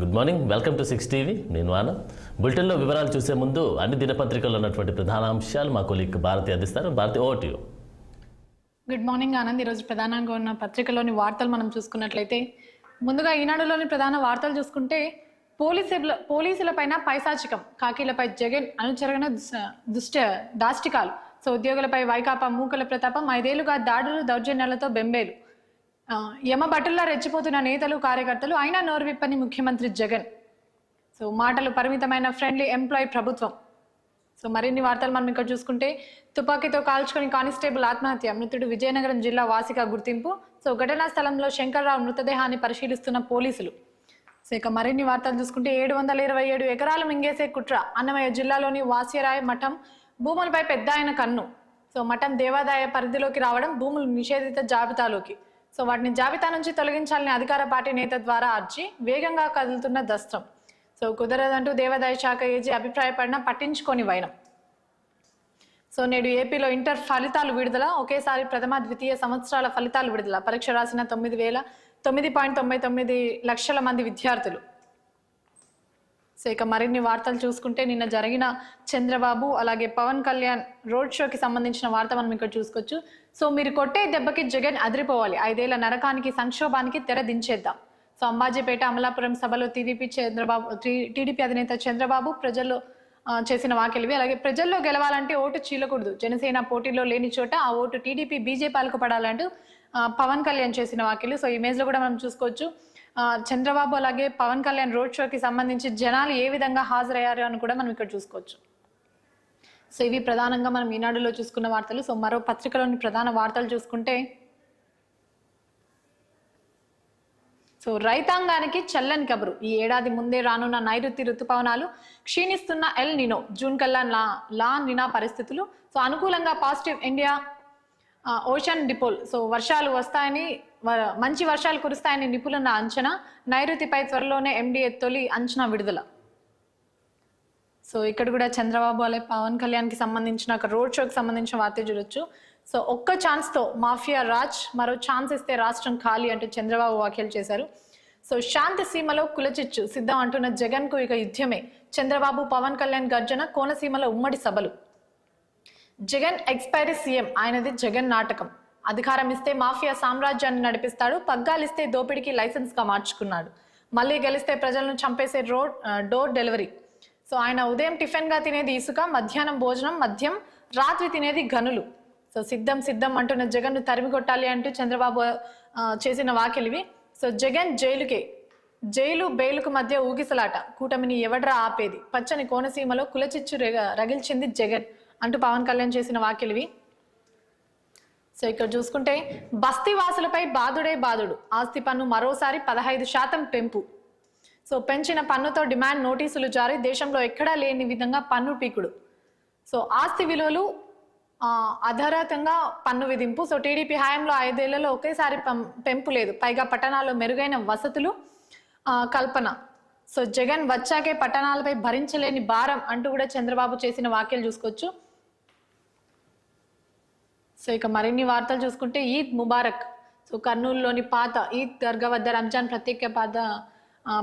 Good morning, welcome to 6 TV. నేను ఆనంద్. బులెటిన్లో వివరాలు చూసే ముందు అన్ని దినపత్రికల్లో ఉన్నటువంటి ప్రధాన అంశాలు మా కొలీగ్ భారతి అందిస్తారు. Bharati, over to you. Good morning Anand. ఈరోజు ప్రధానంగా ఉన్న పత్రికలోని వార్తలు మనం చూసుకున్నట్లయితే ముందుగా ఈనాడులోని ప్రధాన వార్తలు చూసుకుంటే పోలీసులపైన పైశాచికం, కాకీలపై జగన్ అనుచరణ దాష్టికాలు. సో ఉద్యోగులపై వైకాపా మూకల ప్రతాపం, 5 ఏళ్లుగా దాడులు దౌర్జన్యాలతో బెంబేలు. యమబట్టుల్లా రెచ్చిపోతున్న నేతలు కార్యకర్తలు, అయినా నోరు విప్పని ముఖ్యమంత్రి జగన్. సో మాటలు పరిమితమైన ఫ్రెండ్లీ ఎంప్లాయీ ప్రభుత్వం. సో మరిన్ని వార్తలు మనం ఇక్కడ చూసుకుంటే తుపాకీతో కాల్చుకుని కానిస్టేబుల్ ఆత్మహత్య, మృతుడు విజయనగరం జిల్లా వాసిగా గుర్తింపు. సో ఘటనా స్థలంలో శంకర్రావు మృతదేహాన్ని పరిశీలిస్తున్న పోలీసులు. సో ఇక మరిన్ని వార్తలు చూసుకుంటే 727 ఎకరాలు మింగేసే కుట్ర, అన్నమయ్య జిల్లాలోని వాస్యరాయ మఠం భూములపై పెద్ద ఆయన కన్ను. సో మఠం దేవాదాయ పరిధిలోకి రావడం, భూములు నిషేధిత జాబితాలోకి. సో వాటిని జాబితా నుంచి తొలగించాలని అధికార పార్టీ నేత ద్వారా అర్జీ, వేగంగా కదులుతున్న దస్త్రం. సో కుదరదంటూ దేవాదాయ శాఖ ఏజీ అభిప్రాయపడినా పట్టించుకొని వైనం. సో నేడు ఏపీలో ఇంటర్ ఫలితాలు విడుదల, ఒకేసారి ప్రథమ ద్వితీయ సంవత్సరాల ఫలితాలు విడుదల. పరీక్ష రాసిన 9,999 లక్షల మంది విద్యార్థులు. సో ఇక మరిన్ని వార్తలు చూసుకుంటే నిన్న జరిగిన చంద్రబాబు అలాగే పవన్ కళ్యాణ్ రోడ్ షోకి సంబంధించిన వార్త మనం ఇక్కడ చూసుకోవచ్చు. సో మీరు కొట్టే దెబ్బకి జగన్ అదిరిపోవాలి, 5 ఏళ్ల నరకానికి సంక్షోభానికి తెర దించేద్దాం. సో అంబాజీపేట అమలాపురం సభలో టీడీపీ అధినేత చంద్రబాబు ప్రజల్లో చేసిన వ్యాఖ్యలు. అలాగే ప్రజల్లో గెలవాలంటే ఓటు చీలకూడదు, జనసేన పోటీలో లేని చోట ఆ ఓటు టీడీపీ బీజేపీలకు పడాలంటూ పవన్ కళ్యాణ్ చేసిన వ్యాఖ్యలు. సో ఇమేజ్ లో కూడా మనం చూసుకోవచ్చు చంద్రబాబు అలాగే పవన్ కళ్యాణ్ రోడ్ షోకి సంబంధించి జనాలు ఏ విధంగా హాజరయ్యారు అని కూడా మనం ఇక్కడ చూసుకోవచ్చు. సో ఇవి ప్రధానంగా మనం ఈనాడులో చూసుకున్న వార్తలు. సో మరో పత్రికలోని ప్రధాన వార్తలు చూసుకుంటే సో రైతాంగానికి చల్లని కబురు, ఈ ఏడాది ముందే రానున్న నైరుతి ఋతుపవనాలు, క్షీణిస్తున్న ఎల్ నినో, జూన్ కల్లా లా నినా పరిస్థితులు. సో అనుకూలంగా పాజిటివ్ ఇండియా ఓషన్ డిపోల్. సో వర్షాలు వస్తాయని, మంచి వర్షాలు కురుస్తాయని నిపుణుల అంచనా, నైరుతిపై త్వరలోనే ఎండిఏ తొలి అంచనా విడుదల. సో ఇక్కడ కూడా చంద్రబాబు అలాగే పవన్ కళ్యాణ్ కి సంబంధించిన ఒక రోడ్ షోకి సంబంధించిన వార్త చూడొచ్చు. సో ఒక్క ఛాన్స్ తో మాఫియా రాజ్, మరో ఛాన్స్ ఇస్తే రాష్ట్రం ఖాళీ అంటూ చంద్రబాబు వ్యాఖ్యలు చేశారు. సో శాంతి సీమలో కులచిచ్చు సిద్ధం అంటున్న జగన్ కు ఇక యుద్ధమే. చంద్రబాబు పవన్ కళ్యాణ్ గర్జన, కోనసీమలో ఉమ్మడి సభలు. జగన్ ఎక్స్పైరీ సీఎం, ఆయనది జగన్ నాటకం. అధికారం ఇస్తే మాఫియా సామ్రాజ్యాన్ని నడిపిస్తాడు, పగ్గాలిస్తే దోపిడికి లైసెన్స్ గా మార్చుకున్నాడు. మళ్ళీ గెలిస్తే ప్రజలను చంపేసే డోర్ డెలివరీ. సో ఆయన ఉదయం టిఫిన్ గా తినేది ఇసుక, మధ్యాహ్నం భోజనం మద్యం, రాత్రి తినేది గనులు. సో సిద్ధం సిద్ధం అంటున్న జగన్ ను తరిమి కొట్టాలి అంటూ చంద్రబాబు చేసిన వ్యాఖ్యలు. సో జగన్ జైలు బెయిలుకు మధ్య ఊగిసలాట, కూటమిని ఎవడ్రా ఆపేది, పచ్చని కోనసీమలో కులచిచ్చు రగిల్చింది జగన్ అంటూ పవన్ కళ్యాణ్ చేసిన వ్యాఖ్యలు. సో ఇక్కడ చూసుకుంటే బస్తీ వాసులపై బాదుడే బాదుడు, ఆస్తి పన్ను మరోసారి 15% పెంపు. సో పెంచిన పన్నుతో డిమాండ్ నోటీసులు జారీ, దేశంలో ఎక్కడా లేని విధంగా పన్ను పీకుడు. సో ఆస్తి విలువలు అధారితంగా పన్ను విధింపు. సో టీడీపీ హయాంలో 5 ఏళ్లలో ఒకేసారి పెంపు లేదు, పైగా పట్టణాల్లో మెరుగైన వసతులు కల్పన. సో జగన్ వచ్చాకే పట్టణాలపై భరించలేని భారం అంటూ కూడా చంద్రబాబు చేసిన వ్యాఖ్యలు చూసుకోవచ్చు. సో ఇక మరిన్ని వార్తలు చూసుకుంటే ఈద్ ముబారక్. సో కర్నూలులోని పాత ఈద్ దర్గా వద్ద రంజాన్ ప్రత్యేక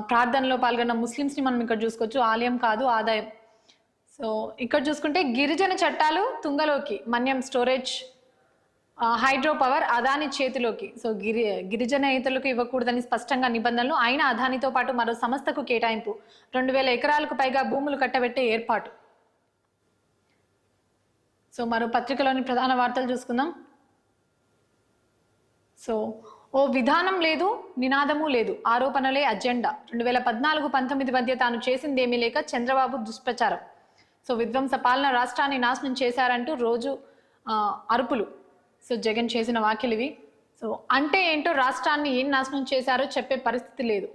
ప్రార్థనలో పాల్గొన్న ముస్లింస్ ని మనం ఇక్కడ చూసుకోవచ్చు. ఆలయం కాదు ఆదాయం. సో ఇక్కడ చూసుకుంటే గిరిజన చట్టాలు తుంగలోకి, మన్యం స్టోరేజ్ హైడ్రో పవర్ అదాని చేతిలోకి. సో గిరిజనేతలకు ఇవ్వకూడదని స్పష్టంగా నిబంధనలు, అయినా అదానితో పాటు మరో సంస్థకు కేటాయింపు, 2000 ఎకరాలకు పైగా భూములు కట్టబెట్టే ఏర్పాటు. సో మరో పత్రికలోని ప్రధాన వార్తలు చూసుకుందాం. సో ఓ విధానం లేదు, నినాదము లేదు, ఆరోపణలే అజెండా. 2014-19 మధ్య తాను చేసిందేమీ లేక చంద్రబాబు దుష్ప్రచారం. సో విధ్వంస పాలన, రాష్ట్రాన్ని నాశనం చేశారంటూ రోజు అరుపులు. సో జగన్ చేసిన వ్యాఖ్యలు ఇవి. సో అంటే ఏంటో, రాష్ట్రాన్ని ఏం నాశనం చేశారో చెప్పే పరిస్థితి లేదు.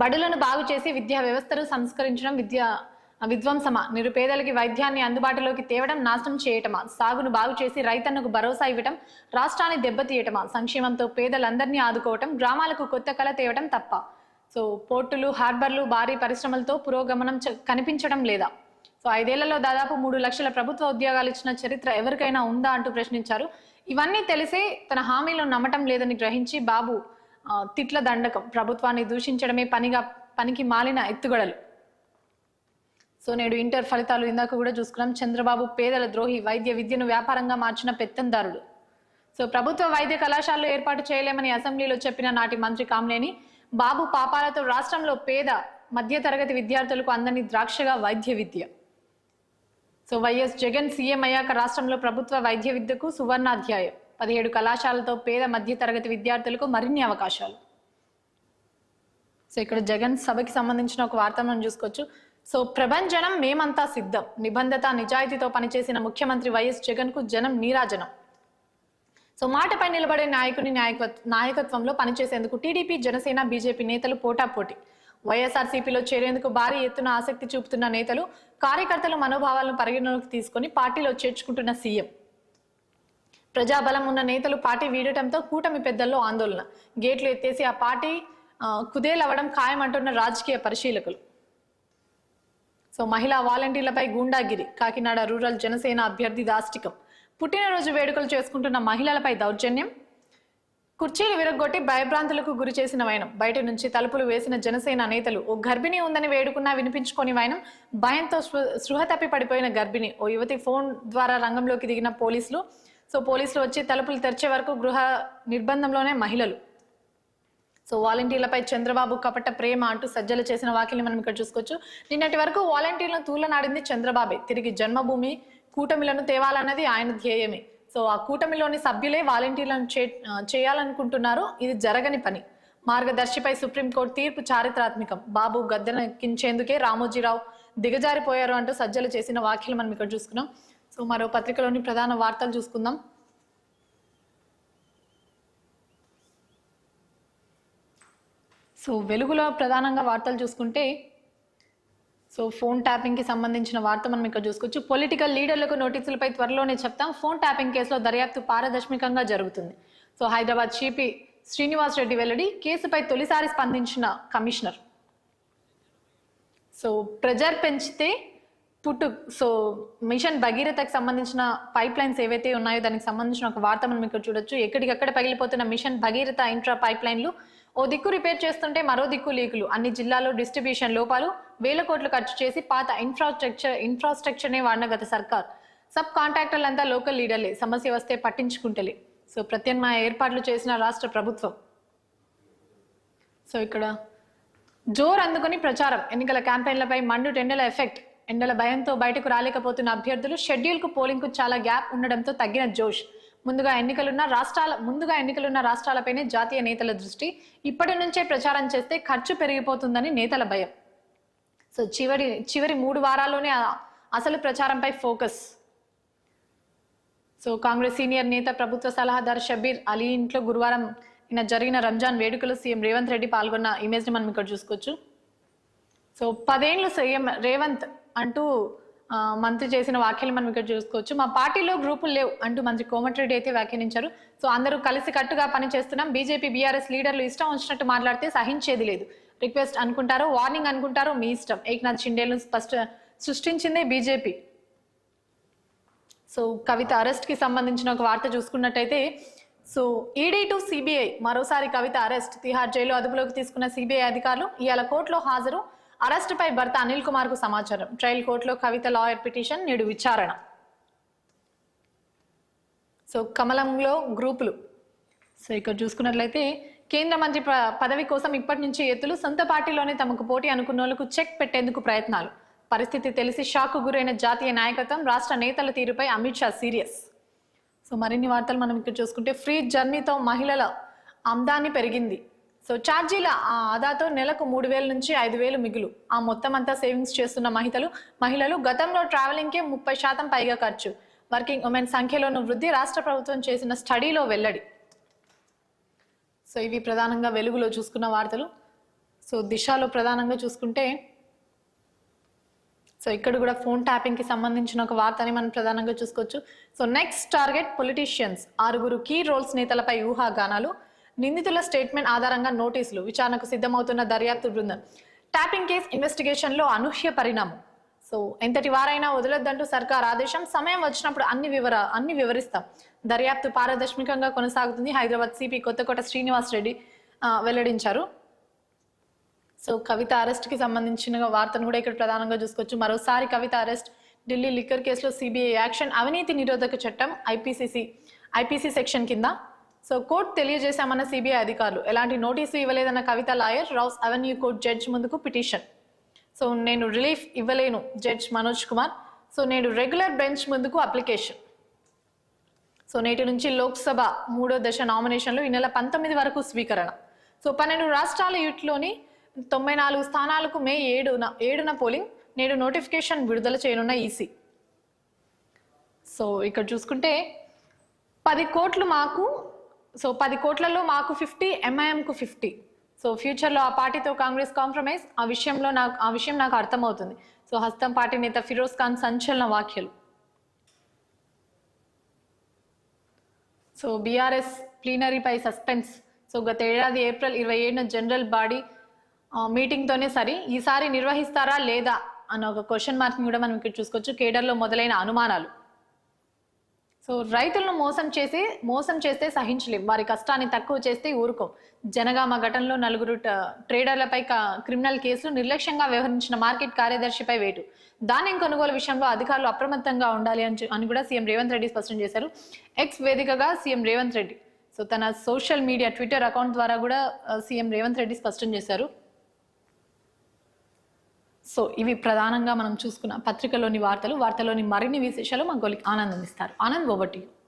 బడులను బాగు చేసి విద్యా వ్యవస్థను సంస్కరించడం విధ్వంసమా, నిరుపేదలకి వైద్యాన్ని అందుబాటులోకి తేవడం నాశనం చేయటమా, సాగును బాగు చేసి రైతన్నకు భరోసా ఇవ్వటం రాష్ట్రాన్ని దెబ్బతీయటమా, సంక్షేమంతో పేదలందరినీ ఆదుకోవటం, గ్రామాలకు కొత్త కళ తేవటం తప్ప. సో పోర్టులు, హార్బర్లు, భారీ పరిశ్రమలతో పురోగమనం కనిపించడం లేదా. సో 5 ఏళ్లలో దాదాపు 3 లక్షల ప్రభుత్వ ఉద్యోగాలు ఇచ్చిన చరిత్ర ఎవరికైనా ఉందా అంటూ ప్రశ్నించారు. ఇవన్నీ తెలిసే తన హామీలను నమ్మటం లేదని గ్రహించి బాబు తిట్ల దండకం, ప్రభుత్వాన్ని దూషించడమే పనికి మాలిన ఎత్తుగడలు. సో నేడు ఇంటర్ ఫలితాలు ఇందాక కూడా చూసుకున్నాం. చంద్రబాబు పేదల ద్రోహి, వైద్య విద్యను వ్యాపారంగా మార్చిన పెత్తందారుడు. సో ప్రభుత్వ వైద్య కళాశాలలు ఏర్పాటు చేయలేమని అసెంబ్లీలో చెప్పిన నాటి మంత్రి కామినేని బాబు పాపాలతో రాష్ట్రంలో పేద మధ్యతరగతి విద్యార్థులకు అందని ద్రాక్షగా వైద్య విద్య. సో వైఎస్ జగన్ సీఎం అయ్యాక రాష్ట్రంలో ప్రభుత్వ వైద్య విద్యకు సువర్ణాధ్యాయం. 17 కళాశాలతో పేద మధ్యతరగతి విద్యార్థులకు మరిన్ని అవకాశాలు. సో ఇక్కడ జగన్ సభకి సంబంధించిన ఒక వార్త మనం చూసుకోవచ్చు. సో ప్రభంజనం మేమంతా సిద్ధం, నిబంధత నిజాయితీతో పనిచేసిన ముఖ్యమంత్రి వైఎస్ జగన్ కు జనం నీరాజనం. సో మాటపై నిలబడే నాయకుని నాయకత్వంలో పనిచేసేందుకు టీడీపీ, జనసేన, బీజేపీ నేతలు పోటాపోటీ. వైఎస్ఆర్సీపీలో చేరేందుకు భారీ ఎత్తున ఆసక్తి చూపుతున్న నేతలు, కార్యకర్తలు మనోభావాలను పరిగణలోకి తీసుకొని పార్టీలో చేర్చుకుంటున్న సీఎం. ప్రజాబలం ఉన్న నేతలు పార్టీ వీడటంతో కూటమి పెద్దల్లో ఆందోళన. గేట్లు ఎత్తేసి ఆ పార్టీ కుదేలవ్వడం ఖాయమంటున్న రాజకీయ పరిశీలకులు. సో మహిళా వాలంటీర్లపై గూండాగిరి, కాకినాడ రూరల్ జనసేన అభ్యర్థి దాష్టికం. పుట్టినరోజు వేడుకలు చేసుకుంటున్న మహిళలపై దౌర్జన్యం. కుర్చీలు విరగొట్టి భయభ్రాంతులకు గురి చేసిన వైనం. బయట నుంచి తలుపులు వేసిన జనసేన నేతలు. ఓ గర్భిణి ఉందని వేడుకున్నా వినిపించుకొని వైనం. భయంతో స్పృహ తప్పి పడిపోయిన గర్భిణి. ఓ యువతి ఫోన్ ద్వారా రంగంలోకి దిగిన పోలీసులు. సో పోలీసులు వచ్చి తలుపులు తెరిచే వరకు గృహ నిర్బంధంలోనే మహిళలు. సో వాలంటీర్లపై చంద్రబాబు కపట ప్రేమ అంటూ సజ్జలు చేసిన వ్యాఖ్యల్ని మనం ఇక్కడ చూసుకోవచ్చు. నిన్నటి వరకు వాలంటీర్లను తూలనాడింది చంద్రబాబే. తిరిగి జన్మభూమి కూటమిలను తేవాలన్నది ఆయన ధ్యేయమే. సో ఆ కూటమిలోని సభ్యులే వాలంటీర్లను చేయాలనుకుంటున్నారు. ఇది జరగని పని. మార్గదర్శిపై సుప్రీంకోర్టు తీర్పు చారిత్రాత్మకం. బాబు గద్దెనెక్కించేందుకే రామోజీరావు దిగజారిపోయారు అంటూ సజ్జలు చేసిన వ్యాఖ్యలు మనం ఇక్కడ చూసుకున్నాం. సో మరో పత్రికలోని ప్రధాన వార్తలు చూసుకుందాం. సో వెలుగులో ప్రధానంగా వార్తలు చూసుకుంటే సో ఫోన్ ట్యాపింగ్కి సంబంధించిన వార్త మనం ఇక్కడ చూసుకోవచ్చు. పొలిటికల్ లీడర్లకు నోటీసులపై త్వరలోనే చెప్తాం. ఫోన్ ట్యాపింగ్ కేసులో దర్యాప్తు పారదర్శకంగా జరుగుతుంది. సో హైదరాబాద్ సిపి శ్రీనివాస్ రెడ్డి వెల్లడి. కేసుపై తొలిసారి స్పందించిన కమిషనర్. సో ప్రెజర్ పెంచితే సో మిషన్ భగీరథకు సంబంధించిన పైప్ లైన్స్ ఏవైతే ఉన్నాయో దానికి సంబంధించిన ఒక వార్త మనం ఇక్కడ చూడొచ్చు. ఎక్కడికక్కడ పగిలిపోతున్న మిషన్ భగీరథ ఇంట్రా పైప్ లైన్లు. ఓ దిక్కు రిపేర్ చేస్తుంటే మరో దిక్కు లీకులు. అన్ని జిల్లాల్లో డిస్ట్రిబ్యూషన్ లోపాలు. వేల కోట్లు ఖర్చు చేసి పాత ఇన్ఫ్రాస్ట్రక్చర్నే వాడిన గత సర్కార్. సబ్ కాంట్రాక్టర్లంతా లోకల్ లీడర్లే. సమస్య వస్తే పట్టించుకుంటలే. సో ప్రత్యామ్నాయ ఏర్పాట్లు చేసిన రాష్ట్ర ప్రభుత్వం. సో ఇక్కడ జోరు అందుకుని ప్రచారం. ఎన్నికల క్యాంపెయిన్లపై మండు టెండల ఎఫెక్ట్. ఎండల భయంతో బయటకు రాలేకపోతున్న అభ్యర్థులు. షెడ్యూల్కు పోలింగ్కు చాలా గ్యాప్ ఉండడంతో తగ్గిన జోష్. ముందుగా ఎన్నికలున్న రాష్ట్రాలపైనే జాతీయ నేతల దృష్టి. ఇప్పటి నుంచే ప్రచారం చేస్తే ఖర్చు పెరిగిపోతుందని నేతల భయం. సో చివరి 3 వారాల్లోనే అసలు ప్రచారంపై ఫోకస్. సో కాంగ్రెస్ సీనియర్ నేత, ప్రభుత్వ సలహాదారు షబీర్ అలీ ఇంట్లో గురువారం జరిగిన రంజాన్ వేడుకలో సీఎం రేవంత్ రెడ్డి పాల్గొన్న ఇమేజ్ని మనం ఇక్కడ చూసుకోవచ్చు. సో 10 ఏళ్ళు సీఎం రేవంత్ అంటూ మంత్రి చేసిన వ్యాఖ్యలు మనం ఇక్కడ చూసుకోవచ్చు. మా పార్టీలో గ్రూపులు లేవు అంటూ మంత్రి కోమటిరెడ్డి అయితే వ్యాఖ్యానించారు. సో అందరూ కలిసి కట్టుగా పనిచేస్తున్నాం. బీజేపీ, బీఆర్ఎస్ లీడర్లు ఇష్టం వచ్చినట్టు మాట్లాడితే సహించేది లేదు. రిక్వెస్ట్ అనుకుంటారు, వార్నింగ్ అనుకుంటారు, మీ ఇష్టం. ఏక్నాథ్ షిండేను సృష్టించిందే బీజేపీ. సో కవిత అరెస్ట్ కి సంబంధించిన ఒక వార్త చూసుకున్నట్టయితే సో ఈడీ టు సిబిఐ. మరోసారి కవిత అరెస్ట్. తిహార్ జైలు అదుపులోకి తీసుకున్న సిబిఐ అధికారులు ఇవాళ కోర్టులో హాజరు. అరెస్టుపై భర్త అనిల్ కుమార్ కు సమాచారం. ట్రయల్ కోర్టులో కవిత లాయర్ పిటిషన్ నేడు విచారణ. సో కమలంలో గ్రూపులు. సో ఇక్కడ చూసుకున్నట్లయితే కేంద్ర మంత్రి పదవి కోసం ఇప్పటి నుంచి ఎత్తులు. సొంత పార్టీలోనే తమకు పోటీ అనుకున్న వాళ్ళకు చెక్ పెట్టేందుకు ప్రయత్నాలు. పరిస్థితి తెలిసి షాక్ గురైన జాతీయ నాయకత్వం. రాష్ట్ర నేతల తీరుపై అమిత్ షా సీరియస్. సో మరిన్ని వార్తలు మనం ఇక్కడ చూసుకుంటే ఫ్రీ జర్నీతో మహిళల ఆమ్దాని పెరిగింది. సో ఛార్జీల ఆదాతో నెలకు 3,000 నుంచి 5,000 మిగులు. ఆ మొత్తం అంతా సేవింగ్స్ చేస్తున్న మహిళలు. గతంలో ట్రావెలింగ్కే 30% పైగా ఖర్చు. వర్కింగ్ ఉమెన్ సంఖ్యలోనూ వృద్ధి. రాష్ట్ర ప్రభుత్వం చేసిన స్టడీలో వెల్లడి. సో ఇవి ప్రధానంగా వెలుగులో చూసుకున్న వార్తలు. సో దిశలో ప్రధానంగా చూసుకుంటే సో ఇక్కడ కూడా ఫోన్ ట్యాపింగ్ కి సంబంధించిన ఒక వార్తని మనం ప్రధానంగా చూసుకోవచ్చు. So next target politicians. 6 key roles నేతలపై ఊహాగానాలు. నిందితుల స్టేట్మెంట్ ఆధారంగా నోటీసులు. విచారణకు సిద్ధమవుతున్న దర్యాప్తు బృందం. ట్యాపింగ్ కేసు ఇన్వెస్టిగేషన్ లో అనూహ్య పరిణామం. సో ఎంతటి వారైనా వదలొద్దంటూ సర్కార్ ఆదేశం. సమయం వచ్చినప్పుడు అన్ని వివరిస్తాం. దర్యాప్తు పారదర్శకంగా కొనసాగుతుంది. హైదరాబాద్ సిపి కొత్తకోట శ్రీనివాస్ రెడ్డి. వెల్లడించారు. సో కవిత అరెస్ట్కి సంబంధించిన వార్తను కూడా ఇక్కడ ప్రధానంగా చూసుకోవచ్చు. మరోసారి కవిత అరెస్ట్, ఢిల్లీ లిక్కర్ కేసులో సిబిఐ యాక్షన్, అవినీతి నిరోధక చట్టం ఐపీసీ సెక్షన్ కింద. సో కోర్టు తెలియజేశామన్న సిబిఐ అధికారులు, ఎలాంటి నోటీసు ఇవ్వలేదన్న Kavitha lawyer, Rouse Avenue court judge ముందుకు పిటిషన్. సో నేను రిలీఫ్ ఇవ్వలేను జడ్జ్ మనోజ్ కుమార్. సో నేడు రెగ్యులర్ బెంచ్ ముందుకు అప్లికేషన్. సో నేటి నుంచి లోక్సభ 3వ దశ నామినేషన్లు ఈ నెల 19 వరకు స్వీకరణ. సో 12 రాష్ట్రాల యూట్లోని 94 స్థానాలకు మే 7న పోలింగ్. నేడు నోటిఫికేషన్ విడుదల చేయనున్న ఈసీ. సో ఇక్కడ చూసుకుంటే 10 కోట్లు మాకు, సో 10 కోట్లలో మాకు 50, ఎంఐఎంకు 50. సో ఫ్యూచర్లో ఆ పార్టీతో కాంగ్రెస్ కాంప్రమైజ్, ఆ విషయం నాకు అర్థమవుతుంది. సో హస్తం పార్టీ నేత ఫిరోజ్ ఖాన్ సంచలన వ్యాఖ్యలు. సో బీఆర్ఎస్ ప్లీనరీపై సస్పెన్స్. సో గత ఏడాది ఏప్రిల్ 27న జనరల్ బాడీ మీటింగ్తోనే సరి, ఈసారి నిర్వహిస్తారా లేదా అన్న ఒక క్వశ్చన్ మార్క్ని కూడా మనం ఇక్కడ చూసుకోవచ్చు. కేడర్లో మొదలైన అనుమానాలు. సో రైతులను మోసం చేస్తే సహించలేం, వారి కష్టాన్ని తక్కువ చేస్తే ఊరుకోం. జనగామ ఘటనలో 4 ట్రేడర్లపై క్రిమినల్ కేసులు, నిర్లక్ష్యంగా వ్యవహరించిన మార్కెట్ కార్యదర్శిపై వేటు. ధాన్యం కొనుగోలు విషయంలో అధికారులు అప్రమత్తంగా ఉండాలి అని కూడా సీఎం రేవంత్ రెడ్డి స్పష్టం చేశారు. ఎక్స్ వేదికగా సీఎం రేవంత్ రెడ్డి సో తన సోషల్ మీడియా ట్విట్టర్ అకౌంట్ ద్వారా కూడా సీఎం రేవంత్ రెడ్డి స్పష్టం చేశారు. సో ఇవి ప్రధానంగా మనం చూసుకున్న పత్రికలోని వార్తలోని మరిన్ని విశేషాలు మా కొలిక్ ఆనంద్ అందిస్తారు. Anand, over to you.